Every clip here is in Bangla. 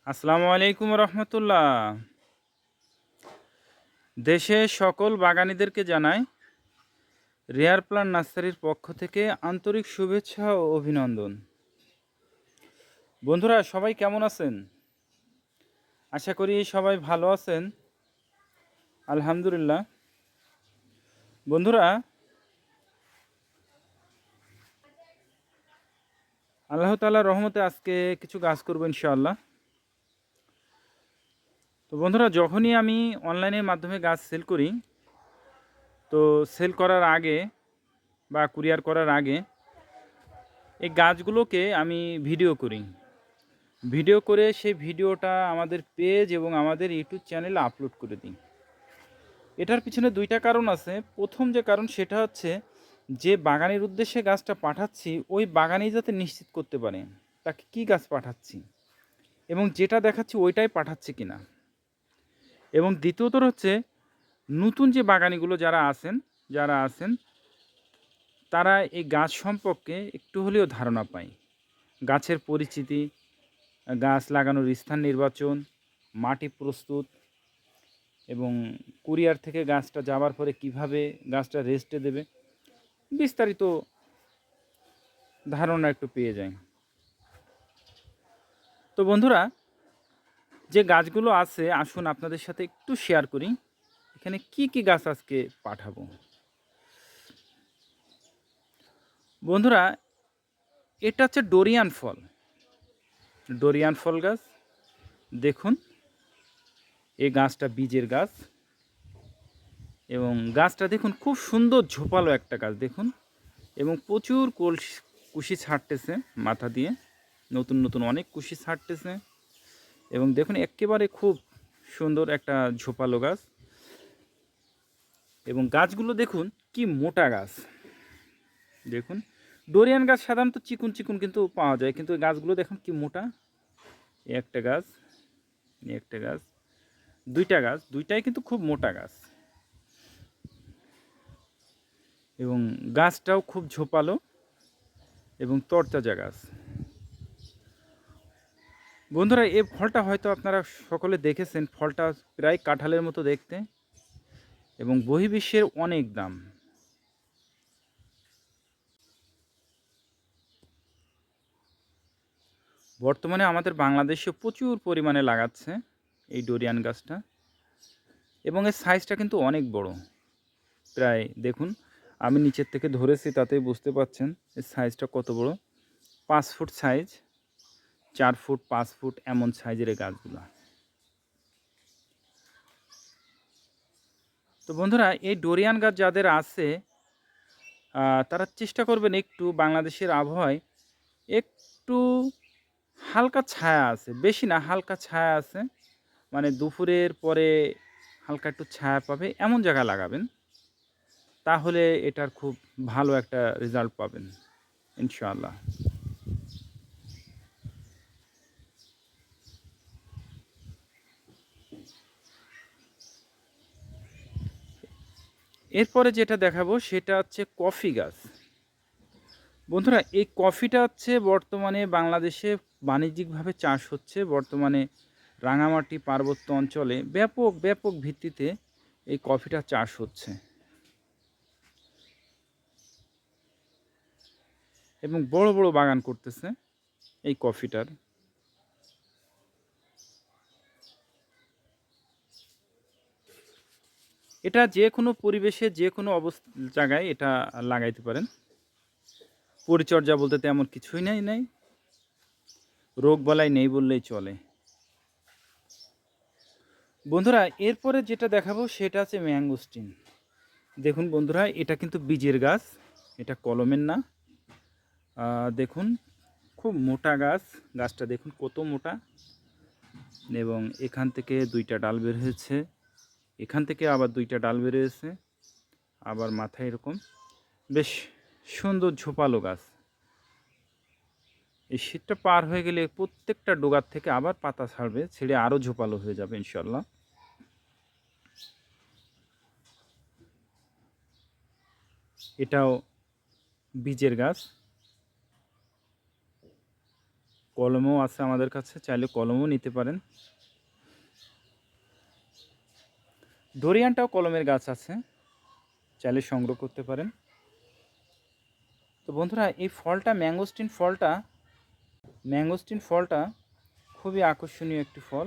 আসসালামু আলাইকুম রহমতুল্লাহ। দেশের সকল বাগানীদেরকে জানাই রেয়ার প্লান্ট নার্সারির পক্ষ থেকে আন্তরিক শুভেচ্ছা ও অভিনন্দন। বন্ধুরা সবাই কেমন আছেন? আশা করি সবাই ভালো আছেন। আলহামদুলিল্লাহ। বন্ধুরা, আল্লাহ তাআলার রহমতে আজকে কিছু গাছ করব ইনশাআল্লাহ। তো বন্ধুরা, যখনই আমি অনলাইনের মাধ্যমে গাছ সেল করি, তো সেল করার আগে বা কুরিয়ার করার আগে এই গাছগুলোকে আমি ভিডিও করি। ভিডিও করে সেই ভিডিওটা আমাদের পেজ এবং আমাদের ইউটিউব চ্যানেলে আপলোড করে দিই। এটার পিছনে দুইটা কারণ আছে। প্রথম যে কারণ সেটা হচ্ছে, যে বাগানের উদ্দেশ্যে গাছটা পাঠাচ্ছি ওই বাগানেই যাতে নিশ্চিত করতে পারে তাকে কী গাছ পাঠাচ্ছি এবং যেটা দেখাচ্ছি ওইটাই পাঠাচ্ছি কিনা। এবং দ্বিতীয়ত হচ্ছে, নতুন যে বাগানিগুলো যারা আছেন তারা এই গাছ সম্পর্কে একটু হলেও ধারণা পায়। গাছের পরিচিতি, গাছ লাগানোর স্থান নির্বাচন, মাটি প্রস্তুত এবং কুরিয়ার থেকে গাছটা যাওয়ার পরে কিভাবে গাছটা রেস্টে দেবে, বিস্তারিত ধারণা একটু পেয়ে যায়। তো বন্ধুরা, যে গাছগুলো আছে আসুন আপনাদের সাথে একটু শেয়ার করি এখানে কি কি গাছ আজকে পাঠাবো। বন্ধুরা, এটা হচ্ছে ডোরিয়ান ফল গাছ। দেখুন, এই গাছটা বীজের গাছ এবং গাছটা দেখুন খুব সুন্দর ঝোপালো একটা গাছ দেখুন, এবং প্রচুর কুশি ছাড়তেছে মাথা দিয়ে, নতুন নতুন অনেক কুশি ছাড়তেছে এবং দেখুন একেবারে খুব সুন্দর একটা ঝোপালো গাছ। এবং গাছগুলো দেখুন কি মোটা গাছ। দেখুন, ডোরিয়ান গাছ সাধারণত চিকুন চিকুন কিন্তু পাওয়া যায়, কিন্তু গাছগুলো দেখুন কি মোটা। একটা গাছ, একটা গাছ, দুইটা গাছ, দুইটাই কিন্তু খুব মোটা গাছ এবং গাছটাও খুব ঝোপালো এবং তরতাজা গাছ। বন্ধুরা, এই ফলটা হয়তো আপনারা সকলে দেখেছেন। ফলটা প্রায় কাঁঠালের মতো দেখতে এবং বহির্বিশ্বের অনেক দাম। বর্তমানে আমাদের বাংলাদেশে প্রচুর পরিমাণে লাগাচ্ছে এই ডোরিয়ান গাছটা এবং এর সাইজটা কিন্তু অনেক বড়। প্রায় দেখুন, আমি নিচের থেকে ধরেছি তাতেই বুঝতে পাচ্ছেন এর সাইজটা কত বড়। 5 ফুট সাইজ, 4 ফুট, 5 ফুট এমন সাইজের এই গাছগুলো। তো বন্ধুরা, এই ডোরিয়ান গাছ যাদের আছে তারা চেষ্টা করবেন একটু বাংলাদেশের আবহাওয়ায় একটু হালকা ছায়া আছে, বেশি না, হালকা ছায়া আছে, মানে দুপুরের পরে হালকা একটু ছায়া পাবে এমন জায়গায় লাগাবেন, তাহলে এটার খুব ভালো একটা রেজাল্ট পাবেন ইনশাআল্লাহ। এরপরে যেটা দেখাবো সেটা হচ্ছে কফি গাছ। বন্ধুরা, এই কফিটা হচ্ছে বর্তমানে বাংলাদেশে বাণিজ্যিকভাবে চাষ হচ্ছে। বর্তমানে রাঙামাটি পার্বত্য অঞ্চলে ব্যাপক ব্যাপক ভিত্তিতে এই কফিটা চাষ হচ্ছে এবং বড় বড় বাগান করতেছে এই কফিটার। এটা যে কোনো পরিবেশে যে কোনো জায়গায় এটা লাগাইতে পারেন। পরিচর্যা বলতে তেমন কিছুই নাই, রোগ বালাই নেই বললেই চলে। বন্ধুরা, এরপরে যেটা দেখাবো সেটা হচ্ছে ম্যাঙ্গোস্টিন। দেখুন বন্ধুরা, এটা কিন্তু বীজের গাছ, এটা কলমের না। দেখুন খুব মোটা গাছ, গাছটা দেখুন কত মোটা এবং এখান থেকে দুইটা ডাল বের হয়েছে, এখান থেকে আবার দুইটা ডাল বের হয়েছে, আবার মাথায় এরকম বেশ সুন্দর ঝোপালো গাছ। এই শীতটা পার হয়ে গেলে প্রত্যেকটা ডোগার থেকে আবার পাতা ছাড়বে, ছেড়ে আরও ঝোপালো হয়ে যাবে ইনশাল্লাহ। এটাও বীজের গাছ। কলমও আছে আমাদের কাছে, চাইলে কলমও নিতে পারেন। ডোরিয়ানটাও কলমের গাছ আছে, চাইলে সংগ্রহ করতে পারেন। তো বন্ধুরা, এই ফলটা ম্যাঙ্গোস্টিন ফলটা খুবই আকর্ষণীয় একটি ফল।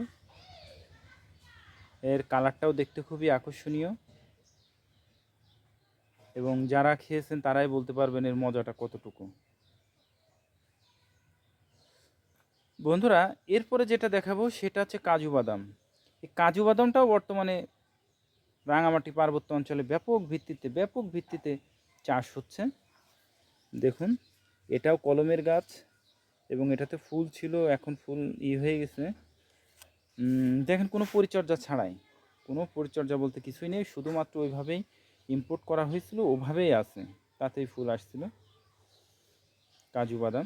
এর কালারটাও দেখতে খুবই আকর্ষণীয়, এবং যারা খেয়েছেন তারাই বলতে পারবেন এর মজাটা কতটুকু। বন্ধুরা, এরপরে যেটা দেখাবো সেটা হচ্ছে কাজু বাদাম। এই কাজু বাদামটাও বর্তমানে রাঙামাটি পার্বত্য অঞ্চলে ব্যাপক ভিত্তিতে চাষ হচ্ছে। দেখুন, এটাও কলমের গাছ, এবং এটাতে ফুল ছিল, এখন ফুল হয়ে গেছে। দেখেন, কোনো পরিচর্যা বলতে কিছুই নেই, শুধুমাত্র ওইভাবেই ইম্পোর্ট করা হয়েছিল, ওভাবেই আছে, তাতেই ফুল আসছিল। কাজু বাদাম,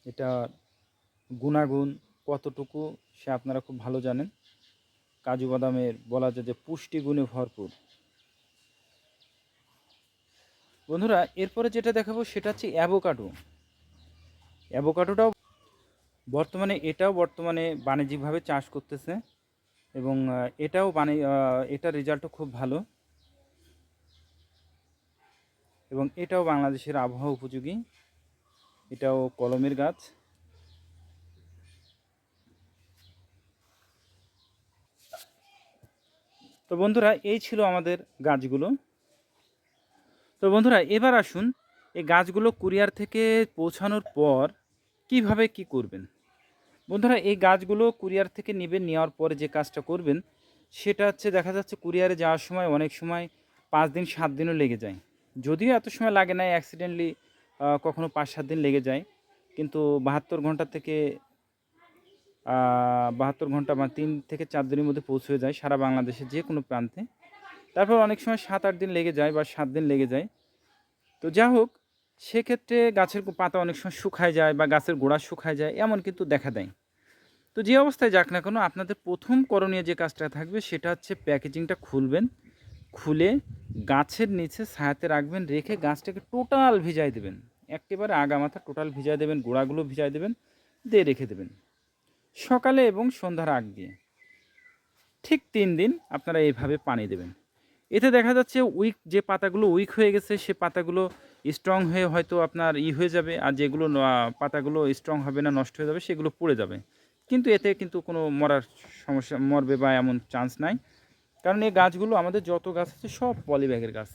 এটা গুণাগুণ কতটুকু সে আপনারা খুব ভালো জানেন। কাজু বাদামের বলা যায় যে পুষ্টিগুণে ভরপুর। বন্ধুরা, এরপরে যেটা দেখাবো সেটা হচ্ছে অ্যাভোকাডোটাও বর্তমানে বাণিজ্যিকভাবে চাষ করতেছে, এবং এটার রেজাল্টও খুব ভালো, এবং এটাও বাংলাদেশের আবহাওয়া উপযোগী। এটাও কলমের গাছ। তো বন্ধুরা, এই ছিল আমাদের গাছগুলো। তো বন্ধুরা, এবার আসুন এই গাছগুলো কুরিয়ার থেকে পৌঁছানোর পর কিভাবে কি করবেন। বন্ধুরা, এই গাছগুলো কুরিয়ার থেকে নেওয়ার পরে যে কাজটা করবেন সেটা হচ্ছে, দেখা যাচ্ছে কুরিয়ারে যাওয়ার সময় অনেক সময় 5 দিন 7 দিনও লেগে যায়। যদিও এত সময় লাগে না, অ্যাক্সিডেন্টলি কখনো 5-7 দিন লেগে যায়, কিন্তু 72 ঘন্টা বা 3 থেকে 4 দিনের মধ্যে পৌঁছে যায় সারা বাংলাদেশে যে কোনো প্রান্তে। তারপর অনেক সময় 7-8 দিন লেগে যায় বা 7 দিন লেগে যায়। তো যা হোক, সেক্ষেত্রে গাছের পাতা অনেক সময় শুকায় যায় বা গাছের গোড়া শুকায় যায়, এমন কিন্তু দেখা দেয়। তো যে অবস্থায় যাক না কেন, আপনাদের প্রথম করণীয় যে কাজটা থাকবে সেটা হচ্ছে প্যাকেজিংটা খুলে গাছের নিচে ছায়াতে রাখবেন, রেখে গাছটাকে টোটাল ভিজাই দেবেন, একেবারে আগামাথা টোটাল ভিজাই দেবেন, গোড়াগুলো ভিজাই দেবেন, দিয়ে রেখে দেবেন সকালে এবং সন্ধ্যার আগ দিয়ে। ঠিক 3 দিন আপনারা এইভাবে পানি দেবেন। এতে দেখা যাচ্ছে যে পাতাগুলো উইক হয়ে গেছে, সে পাতাগুলো স্ট্রং হয়ে হয়তো আপনার হয়ে যাবে, আর যেগুলো পাতাগুলো স্ট্রং হবে না, নষ্ট হয়ে যাবে, সেগুলো পড়ে যাবে। কিন্তু এতে কিন্তু কোনো মরবে বা এমন চান্স নাই, কারণ এই গাছগুলো, আমাদের যত গাছ আছে সব পলিব্যাগের গাছ।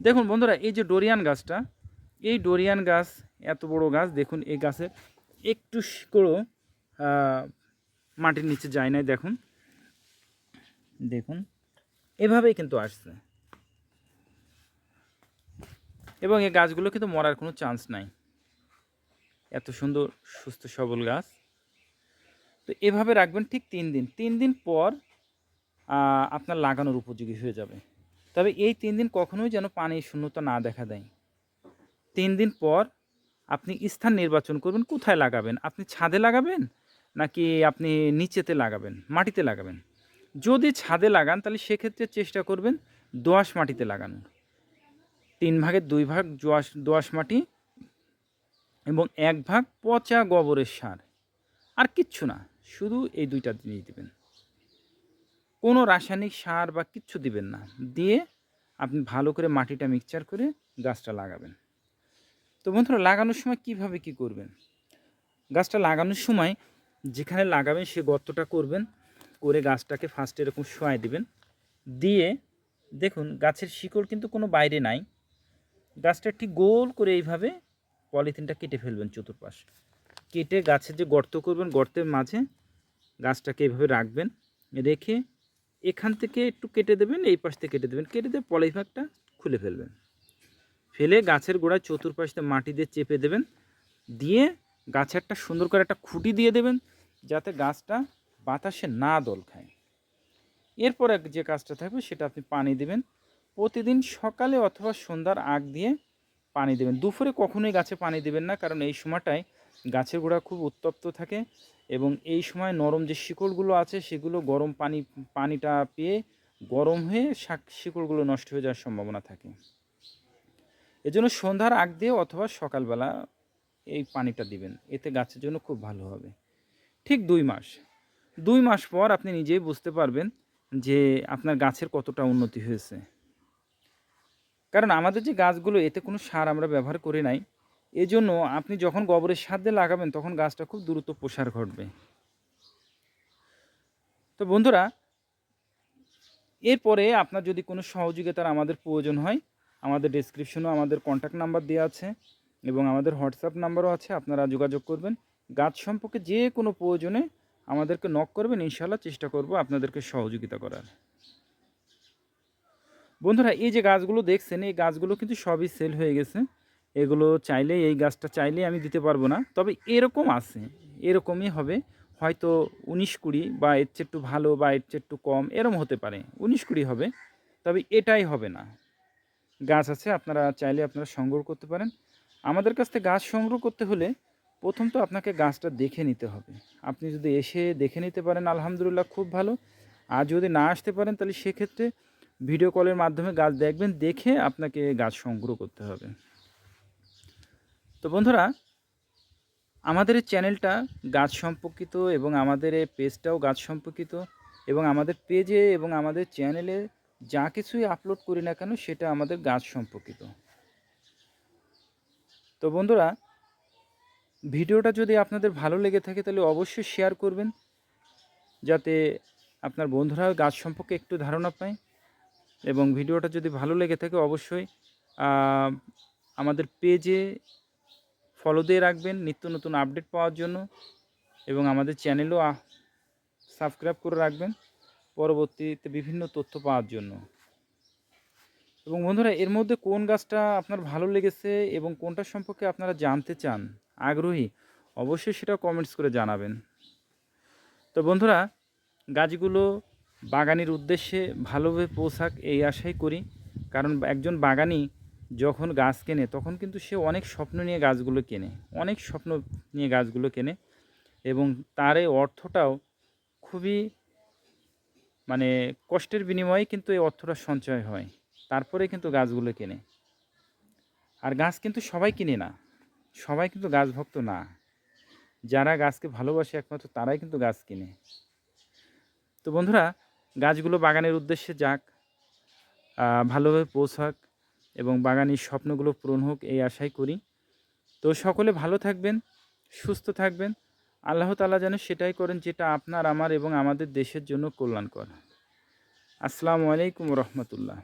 দেখুন বন্ধুরা, এই যে ডোরিয়ান গাছ এত বড় গাছ, দেখুন এই গাছের একটু শিকড়ও মাটির নিচে যায় নাই। দেখুন এভাবেই কিন্তু আসছে, এবং এই গাছগুলো কিন্তু মরার কোনো চান্স নাই, এত সুন্দর সুস্থ সবল গাছ। তো এভাবে রাখবেন ঠিক 3 দিন পর আপনার লাগানোর উপযোগী হয়ে যাবে। তবে এই 3 দিন কখনোই যেন পানির শূন্যতা না দেখা দেয়। 3 দিন পর আপনি স্থান নির্বাচন করবেন, কোথায় লাগাবেন। আপনি ছাদে লাগাবেন নাকি আপনি নিচেতে লাগাবেন, মাটিতে লাগাবেন। যদি ছাদে লাগান তাহলে সেক্ষেত্রে চেষ্টা করবেন দোআঁশ মাটিতে লাগানোর। 3 ভাগের 2 ভাগ দোআঁশ মাটি, এবং 1 ভাগ পচা গোবরের সার, আর কিচ্ছু না, শুধু এই 2টা জিনিস দিবেন। কোনো রাসায়নিক সার বা কিচ্ছু দিবেন না, দিয়ে আপনি ভালো করে মাটিটা মিক্সচার করে গাছটা লাগাবেন। তো বন্ধুরা, লাগানোর সময় কিভাবে কি করবেন। গাছটা লাগানোর সময় যেখানে লাগাবেন সে গর্তটা করবেন, করে গাছটাকে ফার্স্টে এরকম শোয়াই দিবেন, দিয়ে দেখুন গাছের শিকড় কিন্তু কোনো বাইরে নাই। গাছটা ঠিক গোল করে এইভাবে পলিথিনটা কেটে ফেলবেন চতুর্পাশ, কেটে গাছের যে গর্ত করবেন, গর্তের মাঝে গাছটাকে এইভাবে রাখবেন, রেখে এখান থেকে একটু কেটে দেবেন, এই পাশ থেকে কেটে দেবেন, কেটে দিয়ে পলিথিনটা খুলে ফেলবেন, ফেলে গাছের গোড়ায় চতুর্পাশে মাটি দিয়ে চেপে দেবেন, দিয়ে গাছে একটা সুন্দর করে একটা খুঁটি দিয়ে দেবেন, যাতে গাছটা বাতাসে না দোল খায়। এরপরে যে কাজটা থাকবে সেটা আপনি পানি দেবেন, প্রতিদিন সকালে অথবা সন্ধ্যার আগ দিয়ে পানি দেবেন। দুপুরে কখনোই গাছে পানি দেবেন না, কারণ এই সময়টায় গাছের গোড়া খুব উত্তপ্ত থাকে, এবং এই সময় নরম যে শিকড়গুলো আছে সেগুলো গরম পানিটা পেয়ে গরম হয়ে শিকড়গুলো নষ্ট হয়ে যাওয়ার সম্ভাবনা থাকে। এজন্য সন্ধ্যার আগ দিয়ে অথবা সকালবেলা এই পানিটা দিবেন, এতে গাছের জন্য খুব ভালো হবে। ঠিক 2 মাস পর আপনি নিজেই বুঝতে পারবেন যে আপনার গাছের কতটা উন্নতি হয়েছে। কারণ আমাদের যে গাছগুলো, এতে কোনো সার আমরা ব্যবহার করি নাই। এজন্য আপনি যখন গোবরের সার দিয়ে লাগাবেন তখন গাছটা খুব দ্রুত প্রসার ঘটবে। তো বন্ধুরা, এরপরে আপনার যদি কোনো সহযোগিতার আমাদের প্রয়োজন হয়, আমাদের ডেসক্রিপশনেও আমাদের কন্ট্যাক্ট নাম্বার দেওয়া আছে এবং আমাদের হোয়াটসঅ্যাপ নাম্বারও আছে, আপনারা যোগাযোগ করবেন। গাছ সম্পর্কে যে কোনো প্রয়োজনে আমাদেরকে নক করবেন, ইনশাআল্লাহ চেষ্টা করব আপনাদেরকে সহযোগিতা করার। বন্ধুরা, এই যে গাছগুলো দেখছেন, এই গাছগুলো কিন্তু সবই সেল হয়ে গেছে। এগুলো চাইলেই, এই গাছটা চাইলেই আমি দিতে পারবো না, তবে এরকম আছে, এরকমই হবে, হয়তো 19-20 বা এর চেয়ে একটু ভালো বা এর চেয়ে একটু কম এরম হতে পারে, 19-20 হবে, তবে এটাই হবে না। গাছ আছে, আপনারা চাইলে আপনারা সংগ্রহ করতে পারেন। আমাদের কাছ থেকে গাছ সংগ্রহ করতে হলে প্রথম তো আপনাকে গাছটা দেখে নিতে হবে। আপনি যদি এসে দেখে নিতে পারেন আলহামদুলিল্লাহ, খুব ভালো। আর যদি না আসতে পারেন তাহলে সেক্ষেত্রে ভিডিও কলের মাধ্যমে গাছ দেখবেন, দেখে আপনাকে গাছ সংগ্রহ করতে হবে। তো বন্ধুরা, আমাদের এই চ্যানেলটা গাছ সম্পর্কিত এবং আমাদের এই পেজটাও গাছ সম্পর্কিত, এবং আমাদের পেজে এবং আমাদের চ্যানেলে যা কিছুই আপলোড করি না কেন সেটা আমাদের গাছ সম্পর্কিত। তো বন্ধুরা, ভিডিওটা যদি আপনাদের ভালো লেগে থাকে তাহলে অবশ্যই শেয়ার করবেন, যাতে আপনার বন্ধুরাও গাছ সম্পর্কে একটু ধারণা পায়। এবং ভিডিওটা যদি ভালো লেগে থাকে অবশ্যই আমাদের পেজে ফলো দিয়ে রাখবেন নিত্য নতুন আপডেট পাওয়ার জন্য, এবং আমাদের চ্যানেলও সাবস্ক্রাইব করে রাখবেন পরবর্তীতে বিভিন্ন তথ্য পাওয়ার জন্য। এবং বন্ধুরা, এর মধ্যে কোন গাছটা আপনার ভালো লেগেছে এবং কোনটা সম্পর্কে আপনারা জানতে চান, আগ্রহী, অবশ্যই সেটা কমেন্টস করে জানাবেন। তো বন্ধুরা, গাছগুলো বাগানির উদ্দেশ্যে ভালোভাবে পৌঁছাক এই আশাই করি। কারণ একজন বাগানি যখন গাছ কেনে তখন কিন্তু সে অনেক স্বপ্ন নিয়ে গাছগুলো কেনে, অনেক স্বপ্ন নিয়ে গাছগুলো কেনে, এবং তার এই অর্থটাও খুবই মানে কষ্টের বিনিময়ে কিন্তু এই অর্থটা সঞ্চয় হয়, তারপরে কিন্তু গাছগুলো কেনে। আর গাছ কিন্তু সবাই কিনে না, সবাই কিন্তু গাছ ভক্ত না। যারা গাছকে ভালোবাসে একমাত্র তারাই কিন্তু গাছ কিনে। তো বন্ধুরা, গাছগুলো বাগানের উদ্দেশ্যে যাক, ভালোভাবে পৌঁছাক এবং বাগানের স্বপ্নগুলো পূরণ হোক এই আশাই করি। তো সকলে ভালো থাকবেন, সুস্থ থাকবেন। আল্লাহ তাআলা যেন সেটাই করেন যেটা আপনার, আমার এবং আমাদের দেশের জন্য কল্যাণকর। আসসালামু আলাইকুম রহমতুল্লাহ।